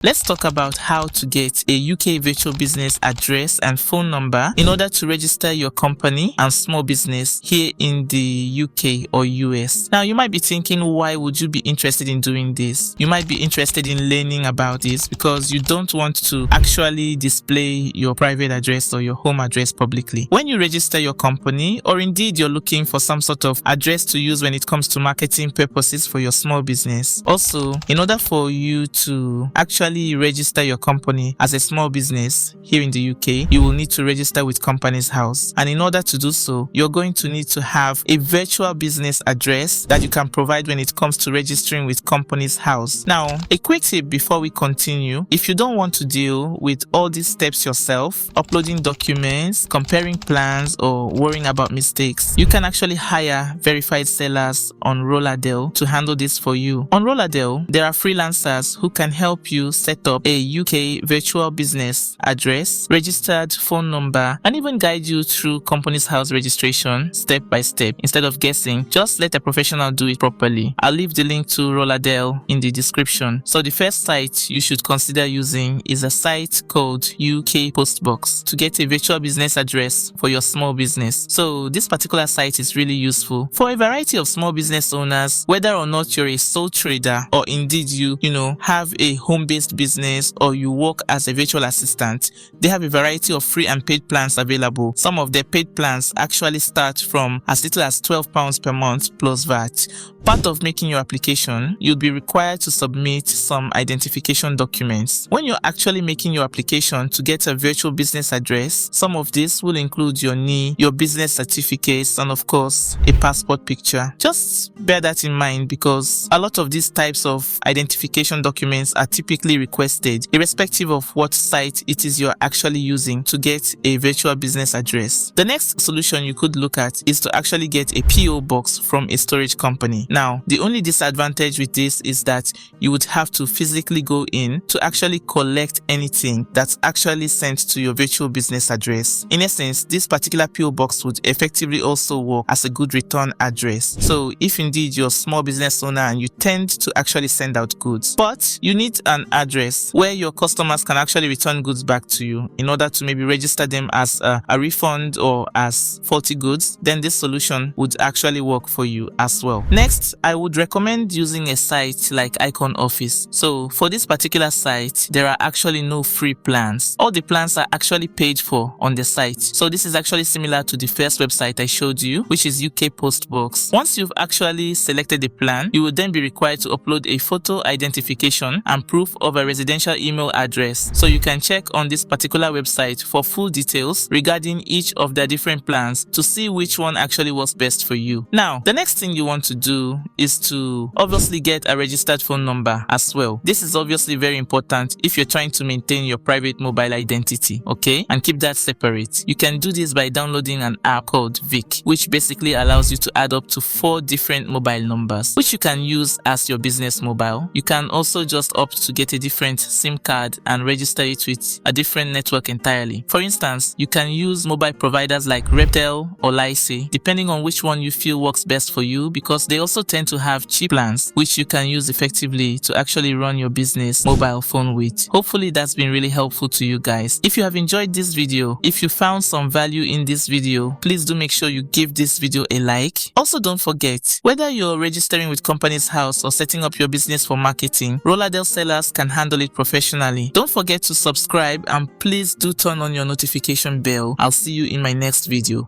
Let's talk about how to get a UK virtual business address and phone number in order to register your company and small business here in the UK or US. Now, you might be thinking, why would you be interested in doing this? You might be interested in learning about this because you don't want to actually display your private address or your home address publicly. When you register your company, or indeed you're looking for some sort of address to use when it comes to marketing purposes for your small business. Also, in order for you to actually register your company as a small business here in the UK, you will need to register with Companies House. And in order to do so, you're going to need to have a virtual business address that you can provide when it comes to registering with Companies House. Now, a quick tip before we continue: if you don't want to deal with all these steps yourself, uploading documents, comparing plans, or worrying about mistakes, you can actually hire verified sellers on Roladel to handle this for you. On Roladel, there are freelancers who can help you set up a UK virtual business address, registered phone number, and even guide you through Companies House registration step by step. Instead of guessing, just let a professional do it properly. I'll leave the link to Roladel in the description. So the first site you should consider using is a site called UK Postbox to get a virtual business address for your small business. So this particular site is really useful for a variety of small business owners, whether or not you're a sole trader or indeed you have a home-based business or you work as a virtual assistant. They have a variety of free and paid plans available. Some of their paid plans actually start from as little as £12 per month plus VAT. Part of making your application, you'll be required to submit some identification documents. When you're actually making your application to get a virtual business address, some of this will include your NI, your business certificates, and of course, a passport picture. Just bear that in mind because a lot of these types of identification documents are typically requested, irrespective of what site it is you're actually using to get a virtual business address. The next solution you could look at is to actually get a PO box from a storage company. Now, the only disadvantage with this is that you would have to physically go in to actually collect anything that's actually sent to your virtual business address. In essence, this particular PO box would effectively also work as a good return address. So if indeed you're a small business owner and you tend to actually send out goods, but you need an address where your customers can actually return goods back to you in order to maybe register them as a refund or as faulty goods, then this solution would actually work for you as well. Next, I would recommend using a site like Icon Office. So for this particular site, there are actually no free plans. All the plans are actually paid for on the site. So this is actually similar to the first website I showed you, which is UK Postbox. Once you've actually selected the plan, you will then be required to upload a photo identification and proof of a residential email address. So you can check on this particular website for full details regarding each of the different plans to see which one actually works best for you. Now, the next thing you want to do is to obviously get a registered phone number as well. This is obviously very important if you're trying to maintain your private mobile identity, okay? And keep that separate. You can do this by downloading an app called Vic, which basically allows you to add up to 4 different mobile numbers, which you can use as your business mobile. You can also just opt to get a different SIM card and register it with a different network entirely. For instance, you can use mobile providers like Roladel or Lyce, depending on which one you feel works best for you, because they also tend to have cheap plans which you can use effectively to actually run your business mobile phone with. Hopefully that's been really helpful to you guys. If you have enjoyed this video, if you found some value in this video, please do make sure you give this video a like. Also, don't forget, whether you're registering with Companies House or setting up your business for marketing, Roladel sellers can handle it professionally. Don't forget to subscribe and please do turn on your notification bell. I'll see you in my next video.